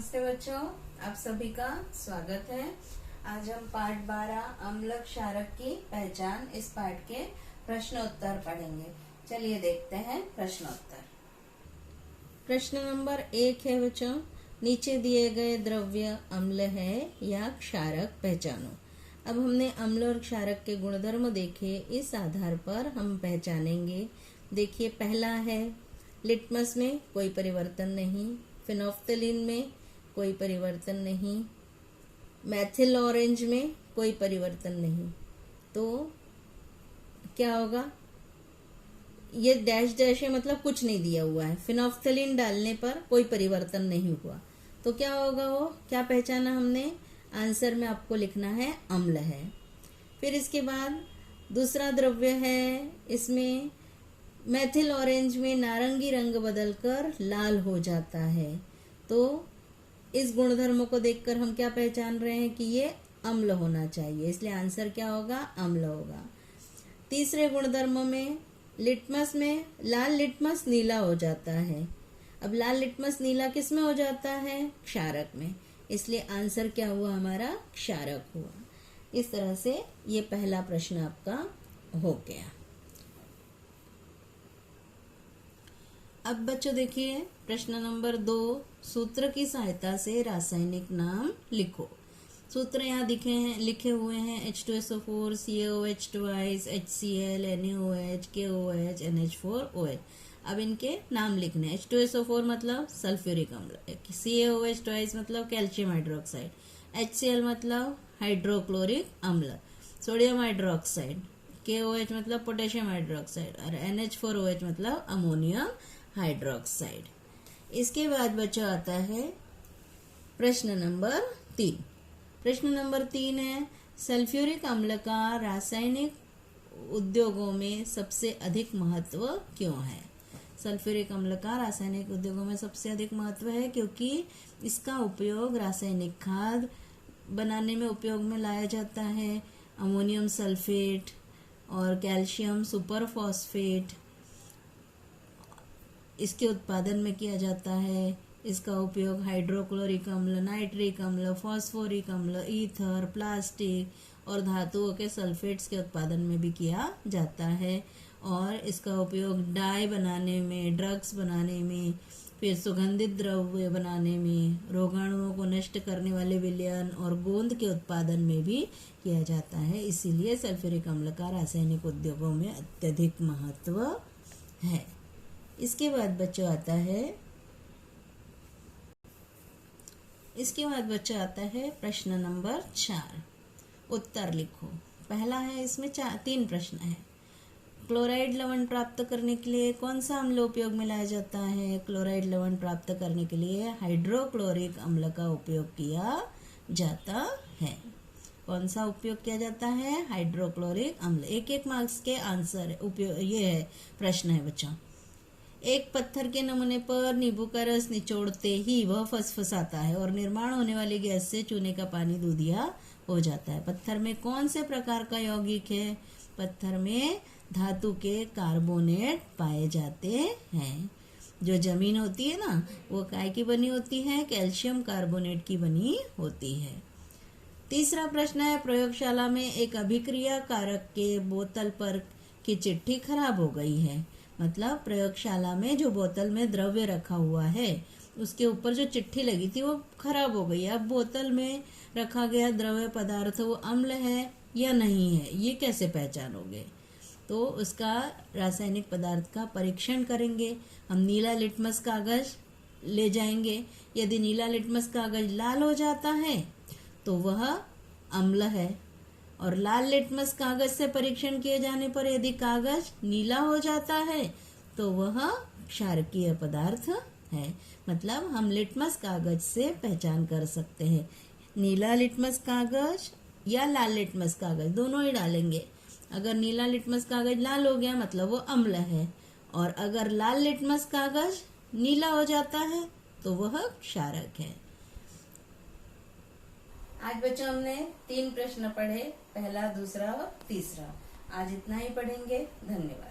नमस्ते बच्चों, आप सभी का स्वागत है। आज हम पाठ 12 अम्ल क्षारक की पहचान इस पाठ के प्रश्नोत्तर पढ़ेंगे। चलिए देखते हैं प्रश्नोत्तर। प्रश्न नंबर 1 है बच्चों, नीचे दिए गए द्रव्य अम्ल है या क्षारक पहचानो। अब हमने अम्ल और क्षारक के गुणधर्म देखे, इस आधार पर हम पहचानेंगे। देखिए, पहला है लिटमस में कोई परिवर्तन नहीं, फिनोफ्थलीन में कोई परिवर्तन नहीं, मैथिल ऑरेंज में कोई परिवर्तन नहीं। तो क्या होगा? ये डैश डैश है, मतलब कुछ नहीं दिया हुआ है। फिनोफ्थलीन डालने पर कोई परिवर्तन नहीं हुआ, तो क्या होगा? वो क्या पहचाना हमने? आंसर में आपको लिखना है अम्ल है। फिर इसके बाद दूसरा द्रव्य है, इसमें मैथिल ऑरेंज में नारंगी रंग बदलकर लाल हो जाता है, तो इस गुणधर्म को देखकर हम क्या पहचान रहे हैं कि ये अम्ल होना चाहिए, इसलिए आंसर क्या होगा? अम्ल होगा। तीसरे गुणधर्म में लिटमस में लाल लिटमस नीला हो जाता है। अब लाल लिटमस नीला किस में हो जाता है? क्षारक में, इसलिए आंसर क्या हुआ हमारा? क्षारक हुआ। इस तरह से ये पहला प्रश्न आपका हो गया। अब बच्चों देखिए प्रश्न नंबर 2, सूत्र की सहायता से रासायनिक नाम लिखो। सूत्र यहाँ लिखे हुए हैं H2SO4, CaOH twice, HCl, NaOH, KOH, NH4OH। अब इनके नाम लिखने। H2SO4 मतलब सल्फ्यूरिक अम्ल, CaOH twice मतलब कैल्शियम हाइड्रोक्साइड, HCl मतलब हाइड्रोक्लोरिक अम्ल, सोडियम हाइड्रोक्साइड, KOH मतलब पोटेशियम हाइड्रोक्साइड और NH4OH मतलब अमोनियम हाइड्रोक्साइड। इसके बाद बच्चा आता है प्रश्न नंबर 3। प्रश्न नंबर 3 है, सल्फ्यूरिक अम्ल का रासायनिक उद्योगों में सबसे अधिक महत्व क्यों है? सल्फ्यूरिक अम्ल का रासायनिक उद्योगों में सबसे अधिक महत्व है क्योंकि इसका उपयोग रासायनिक खाद बनाने में उपयोग में लाया जाता है। अमोनियम सल्फेट और कैल्शियम सुपर फॉस्फेट इसके उत्पादन में किया जाता है। इसका उपयोग हाइड्रोक्लोरिक अम्ल, नाइट्रिक अम्ल, फॉस्फोरिक अम्ल, ईथर, प्लास्टिक और धातुओं के सल्फेट्स के उत्पादन में भी किया जाता है। और इसका उपयोग डाई बनाने में, ड्रग्स बनाने में, फिर सुगंधित द्रव्य बनाने में, रोगाणुओं को नष्ट करने वाले विलयन और गोंद के उत्पादन में भी किया जाता है। इसीलिए सल्फ्यूरिक अम्ल का रासायनिक उद्योगों में अत्यधिक महत्व है। इसके बाद बच्चा आता है प्रश्न नंबर 4, उत्तर लिखो। पहला है, इसमें 3 प्रश्न है। क्लोराइड लवण प्राप्त करने के लिए कौन सा अम्ल उपयोग में लाया जाता है? क्लोराइड लवण प्राप्त करने के लिए हाइड्रोक्लोरिक अम्ल का उपयोग किया जाता है। कौन सा उपयोग किया जाता है? हाइड्रोक्लोरिक अम्ल। एक मार्क्स के आंसर उपयोग, ये है प्रश्न है बच्चों। एक पत्थर के नमूने पर नींबू का रस निचोड़ते ही वह फसफसाता है और निर्माण होने वाली गैस से चूने का पानी दूधिया हो जाता है। पत्थर में कौन से प्रकार का यौगिक है? पत्थर में धातु के कार्बोनेट पाए जाते हैं। जो जमीन होती है ना, वो काय की बनी होती है? कैल्शियम कार्बोनेट की बनी होती है। तीसरा प्रश्न है, प्रयोगशाला में एक अभिक्रिया कारक के बोतल पर की चिट्ठी खराब हो गई है। मतलब प्रयोगशाला में जो बोतल में द्रव्य रखा हुआ है उसके ऊपर जो चिट्ठी लगी थी वो खराब हो गई है। अब बोतल में रखा गया द्रव्य पदार्थ वो अम्ल है या नहीं है, ये कैसे पहचानोगे? तो उसका रासायनिक पदार्थ का परीक्षण करेंगे। हम नीला लिटमस कागज ले जाएंगे। यदि नीला लिटमस कागज लाल हो जाता है तो वह अम्ल है, और लाल लिटमस कागज से परीक्षण किए जाने पर यदि कागज नीला हो जाता है तो वह क्षारकीय पदार्थ है। मतलब हम लिटमस कागज से पहचान कर सकते हैं। नीला लिटमस कागज या लाल लिटमस कागज दोनों ही डालेंगे। अगर नीला लिटमस कागज लाल हो गया मतलब वो अम्ल है, और अगर लाल लिटमस कागज नीला हो जाता है तो वह क्षारक है। आज बच्चों हमने 3 प्रश्न पढ़े, पहला, दूसरा और तीसरा। आज इतना ही पढ़ेंगे। धन्यवाद।